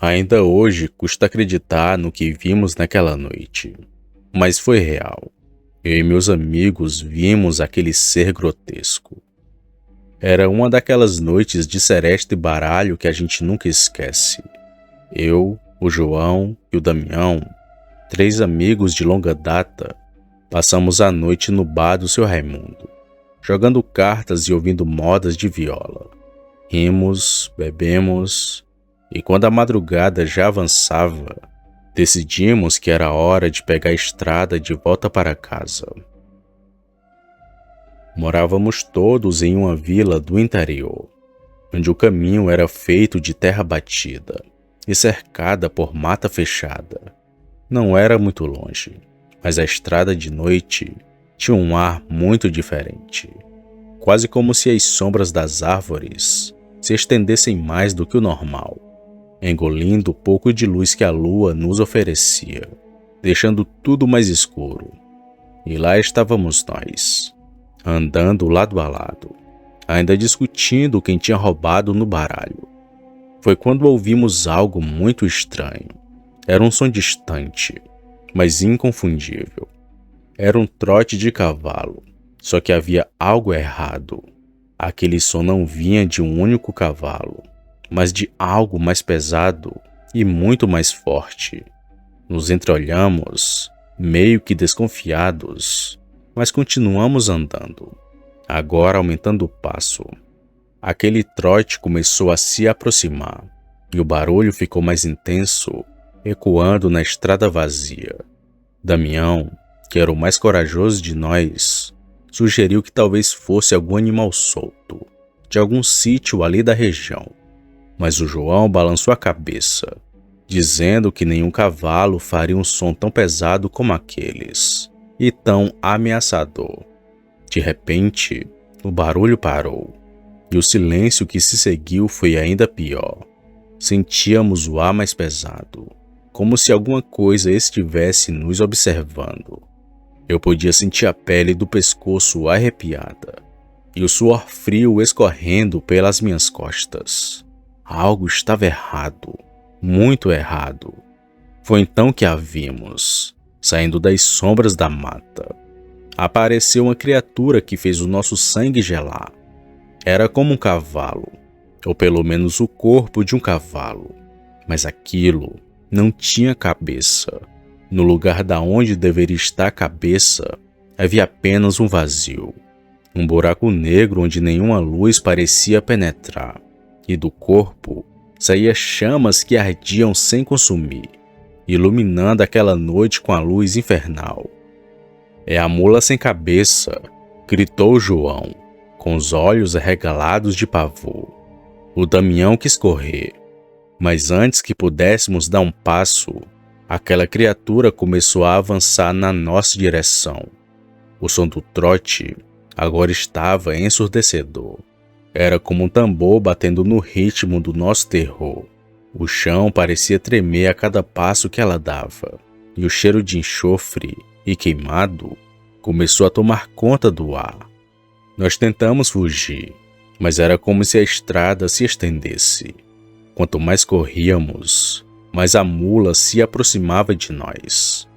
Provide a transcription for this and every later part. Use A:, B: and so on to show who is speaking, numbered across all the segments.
A: Ainda hoje custa acreditar no que vimos naquela noite, mas foi real. Eu e meus amigos vimos aquele ser grotesco. Era uma daquelas noites de seresta e baralho que a gente nunca esquece. Eu, o João e o Damião, 3 amigos de longa data, passamos a noite no bar do seu Raimundo, jogando cartas e ouvindo modas de viola. Rimos, bebemos, e quando a madrugada já avançava, decidimos que era hora de pegar a estrada de volta para casa. Morávamos todos em uma vila do interior, onde o caminho era feito de terra batida e cercada por mata fechada. Não era muito longe, mas a estrada de noite tinha um ar muito diferente, quase como se as sombras das árvores se estendessem mais do que o normal, engolindo o pouco de luz que a lua nos oferecia, deixando tudo mais escuro. E lá estávamos nós, andando lado a lado, ainda discutindo quem tinha roubado no baralho. Foi quando ouvimos algo muito estranho. Era um som distante, mas inconfundível. Era um trote de cavalo, só que havia algo errado. Aquele som não vinha de um único cavalo, mas de algo mais pesado e muito mais forte. Nos entreolhamos, meio que desconfiados, mas continuamos andando, agora aumentando o passo. Aquele trote começou a se aproximar, e o barulho ficou mais intenso, ecoando na estrada vazia. Damião, que era o mais corajoso de nós, sugeriu que talvez fosse algum animal solto, de algum sítio ali da região. Mas o João balançou a cabeça, dizendo que nenhum cavalo faria um som tão pesado como aqueles, e tão ameaçador. De repente, o barulho parou, e o silêncio que se seguiu foi ainda pior. Sentíamos o ar mais pesado, como se alguma coisa estivesse nos observando. Eu podia sentir a pele do pescoço arrepiada, e o suor frio escorrendo pelas minhas costas. Algo estava errado, muito errado. Foi então que a vimos, saindo das sombras da mata. Apareceu uma criatura que fez o nosso sangue gelar. Era como um cavalo, ou pelo menos o corpo de um cavalo, mas aquilo não tinha cabeça. No lugar da onde deveria estar a cabeça, havia apenas um vazio, um buraco negro onde nenhuma luz parecia penetrar. E do corpo saía chamas que ardiam sem consumir, iluminando aquela noite com a luz infernal. "É a mula sem cabeça", gritou João, com os olhos arregalados de pavor. O Damião quis correr, mas antes que pudéssemos dar um passo, aquela criatura começou a avançar na nossa direção. O som do trote agora estava ensurdecedor. Era como um tambor batendo no ritmo do nosso terror. O chão parecia tremer a cada passo que ela dava, e o cheiro de enxofre e queimado começou a tomar conta do ar. Nós tentamos fugir, mas era como se a estrada se estendesse. Quanto mais corríamos, mais a mula se aproximava de nós.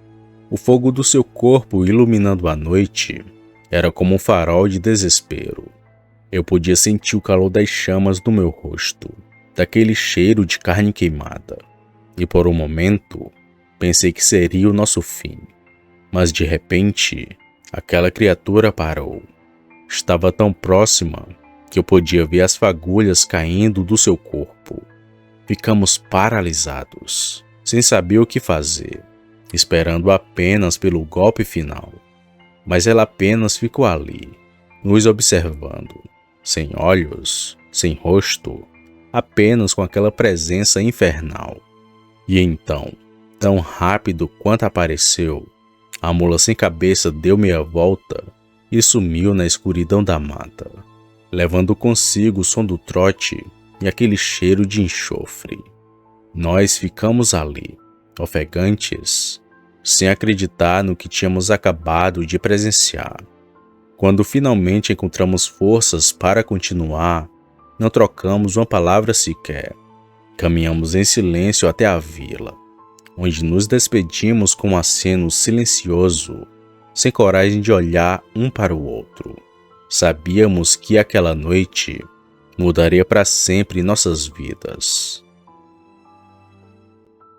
A: O fogo do seu corpo iluminando a noite era como um farol de desespero. Eu podia sentir o calor das chamas no meu rosto, daquele cheiro de carne queimada, e por um momento pensei que seria o nosso fim. Mas de repente, aquela criatura parou. Estava tão próxima que eu podia ver as fagulhas caindo do seu corpo. Ficamos paralisados, sem saber o que fazer, esperando apenas pelo golpe final. Mas ela apenas ficou ali, nos observando, sem olhos, sem rosto, apenas com aquela presença infernal. E então, tão rápido quanto apareceu, a mula sem cabeça deu meia volta e sumiu na escuridão da mata, levando consigo o som do trote e aquele cheiro de enxofre. Nós ficamos ali, ofegantes, sem acreditar no que tínhamos acabado de presenciar. Quando finalmente encontramos forças para continuar, não trocamos uma palavra sequer. Caminhamos em silêncio até a vila, onde nos despedimos com um aceno silencioso, sem coragem de olhar um para o outro. Sabíamos que aquela noite mudaria para sempre nossas vidas.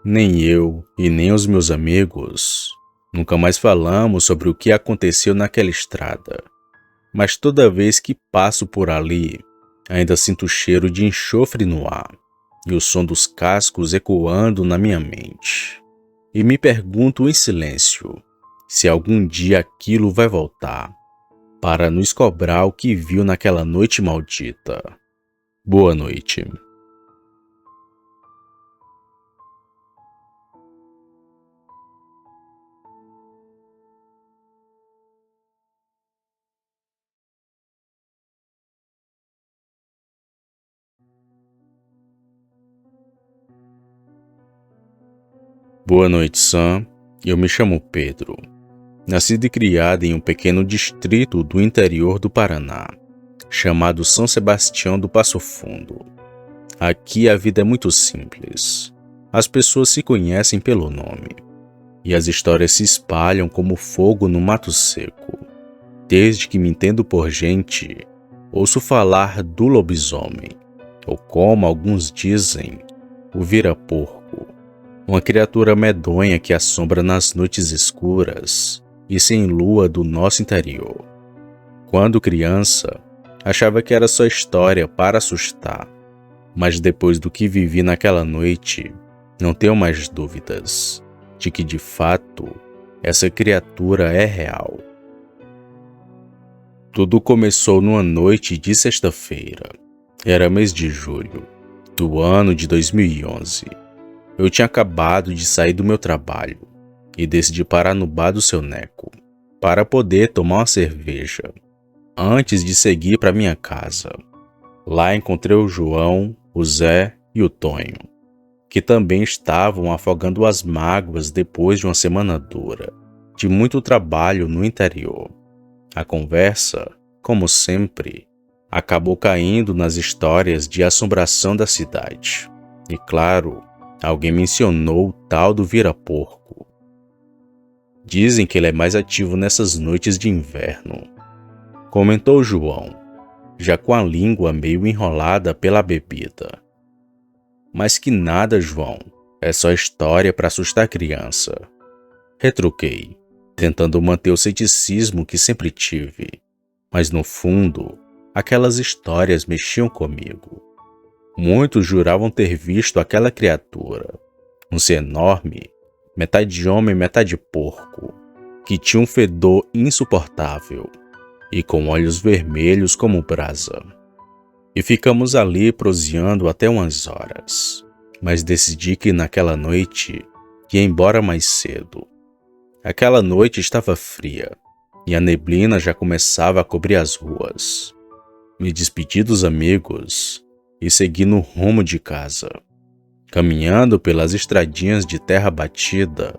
A: Nem eu e nem os meus amigos nunca mais falamos sobre o que aconteceu naquela estrada, mas toda vez que passo por ali, ainda sinto o cheiro de enxofre no ar e o som dos cascos ecoando na minha mente. E me pergunto em silêncio se algum dia aquilo vai voltar para nos cobrar o que viu naquela noite maldita. Boa noite. Boa noite, Sam. Eu me chamo Pedro. Nascido e criado em um pequeno distrito do interior do Paraná, chamado São Sebastião do Passo Fundo. Aqui a vida é muito simples. As pessoas se conhecem pelo nome, e as histórias se espalham como fogo no mato seco. Desde que me entendo por gente, ouço falar do lobisomem, ou como alguns dizem, o vira-porco, uma criatura medonha que assombra nas noites escuras e sem lua do nosso interior. Quando criança, achava que era só história para assustar, mas depois do que vivi naquela noite, não tenho mais dúvidas de que, de fato, essa criatura é real. Tudo começou numa noite de sexta-feira. Era mês de julho, do ano de 2011. Eu tinha acabado de sair do meu trabalho e decidi parar no bar do seu Neco para poder tomar uma cerveja antes de seguir para minha casa. Lá encontrei o João, o Zé e o Tonho, que também estavam afogando as mágoas depois de uma semana dura, de muito trabalho no interior. A conversa, como sempre, acabou caindo nas histórias de assombração da cidade. E claro, alguém mencionou o tal do vira-porco. Dizem que ele é mais ativo nessas noites de inverno, comentou João, já com a língua meio enrolada pela bebida. Mas que nada, João, é só história para assustar a criança. Retruquei, tentando manter o ceticismo que sempre tive, mas no fundo, aquelas histórias mexiam comigo. Muitos juravam ter visto aquela criatura, um ser enorme, metade homem, metade porco, que tinha um fedor insuportável e com olhos vermelhos como brasa. E ficamos ali proseando até umas horas, mas decidi que naquela noite ia embora mais cedo. Aquela noite estava fria e a neblina já começava a cobrir as ruas. Me despedi dos amigos e segui no rumo de casa. Caminhando pelas estradinhas de terra batida,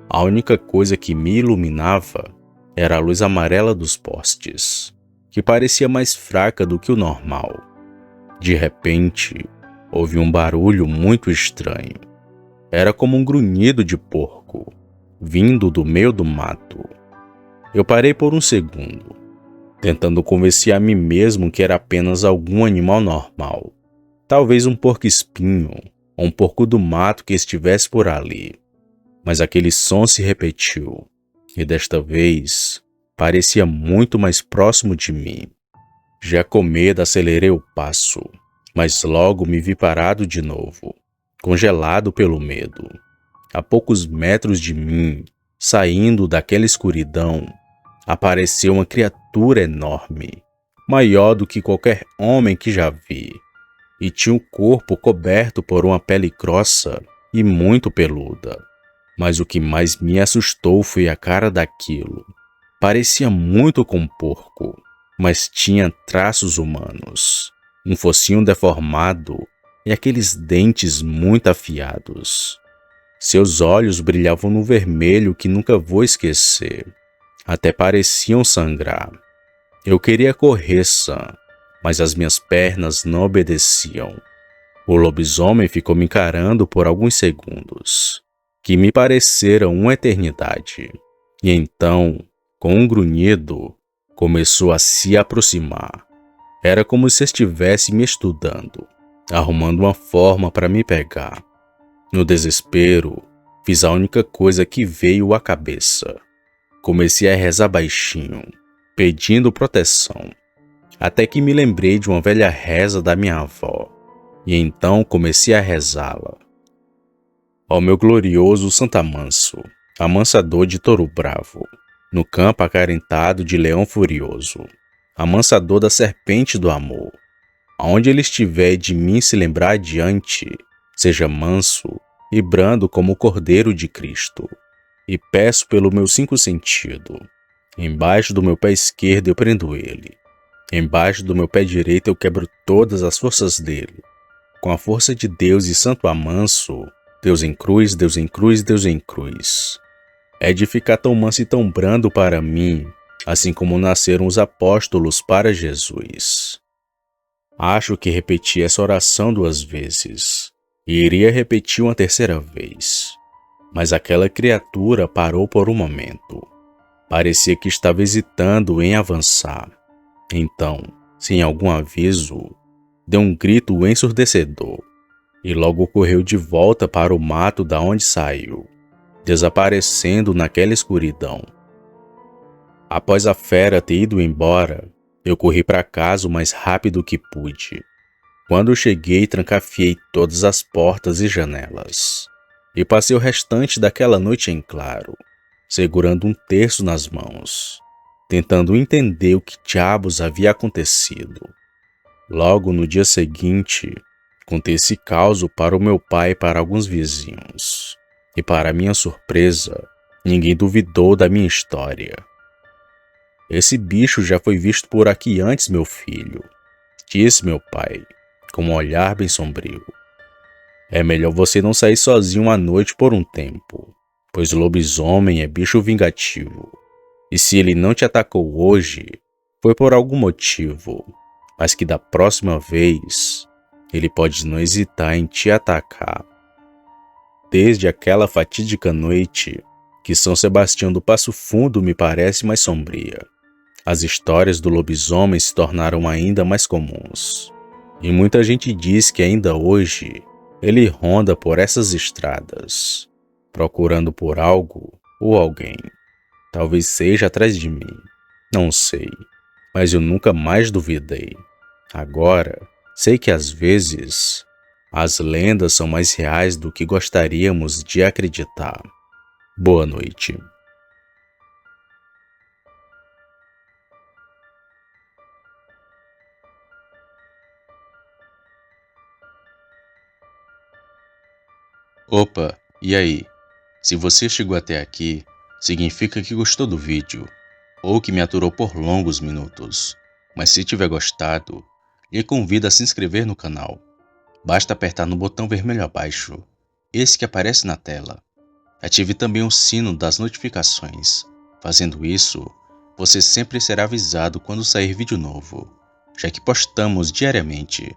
A: a única coisa que me iluminava era a luz amarela dos postes, que parecia mais fraca do que o normal. De repente, ouvi um barulho muito estranho. Era como um grunhido de porco, vindo do meio do mato. Eu parei por um segundo, tentando convencer a mim mesmo que era apenas algum animal normal. Talvez um porco-espinho ou um porco do mato que estivesse por ali. Mas aquele som se repetiu, e desta vez parecia muito mais próximo de mim. Já com medo acelerei o passo, mas logo me vi parado de novo, congelado pelo medo. A poucos metros de mim, saindo daquela escuridão, apareceu uma criatura enorme, maior do que qualquer homem que já vi, e tinha o corpo coberto por uma pele grossa e muito peluda. Mas o que mais me assustou foi a cara daquilo. Parecia muito com um porco, mas tinha traços humanos, um focinho deformado e aqueles dentes muito afiados. Seus olhos brilhavam no vermelho que nunca vou esquecer. Até pareciam sangrar. Eu queria correr, Sam, mas as minhas pernas não obedeciam. O lobisomem ficou me encarando por alguns segundos, que me pareceram uma eternidade. E então, com um grunhido, começou a se aproximar. Era como se estivesse me estudando, arrumando uma forma para me pegar. No desespero, fiz a única coisa que veio à cabeça. Comecei a rezar baixinho, pedindo proteção, até que me lembrei de uma velha reza da minha avó, e então comecei a rezá-la. Ó meu glorioso Santamanso, amansador de touro bravo, no campo acarentado de leão furioso, amansador da serpente do amor, aonde ele estiver de mim se lembrar adiante, seja manso e brando como o Cordeiro de Cristo. E peço pelo meu cinco sentido. Embaixo do meu pé esquerdo eu prendo ele. Embaixo do meu pé direito eu quebro todas as forças dele. Com a força de Deus e Santo Amanso, Deus em cruz, Deus em cruz, Deus em cruz. É de ficar tão manso e tão brando para mim, assim como nasceram os apóstolos para Jesus. Acho que repeti essa oração 2 vezes, e iria repetir uma terceira vez. Mas aquela criatura parou por um momento. Parecia que estava hesitando em avançar. Então, sem algum aviso, deu um grito ensurdecedor e logo correu de volta para o mato da onde saiu, desaparecendo naquela escuridão. Após a fera ter ido embora, eu corri para casa o mais rápido que pude. Quando cheguei, trancafiei todas as portas e janelas. E passei o restante daquela noite em claro, segurando um terço nas mãos, tentando entender o que diabos havia acontecido. Logo no dia seguinte, contei esse caso para o meu pai e para alguns vizinhos. E para minha surpresa, ninguém duvidou da minha história. Esse bicho já foi visto por aqui antes, meu filho, disse meu pai, com um olhar bem sombrio. É melhor você não sair sozinho à noite por um tempo, pois o lobisomem é bicho vingativo. E se ele não te atacou hoje, foi por algum motivo, mas que da próxima vez, ele pode não hesitar em te atacar. Desde aquela fatídica noite, que São Sebastião do Passo Fundo me parece mais sombria, as histórias do lobisomem se tornaram ainda mais comuns. E muita gente diz que ainda hoje ele ronda por essas estradas, procurando por algo ou alguém. Talvez seja atrás de mim, não sei, mas eu nunca mais duvidei. Agora, sei que às vezes as lendas são mais reais do que gostaríamos de acreditar. Boa noite. Opa, e aí? Se você chegou até aqui, significa que gostou do vídeo, ou que me aturou por longos minutos. Mas se tiver gostado, lhe convido a se inscrever no canal. Basta apertar no botão vermelho abaixo, esse que aparece na tela. Ative também o sino das notificações. Fazendo isso, você sempre será avisado quando sair vídeo novo, já que postamos diariamente.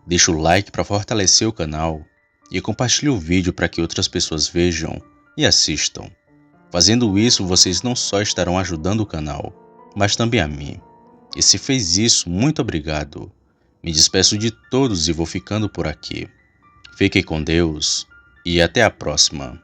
A: Deixe o like para fortalecer o canal e compartilhe o vídeo para que outras pessoas vejam e assistam. Fazendo isso, vocês não só estarão ajudando o canal, mas também a mim. E se fez isso, muito obrigado. Me despeço de todos e vou ficando por aqui. Fiquem com Deus e até a próxima.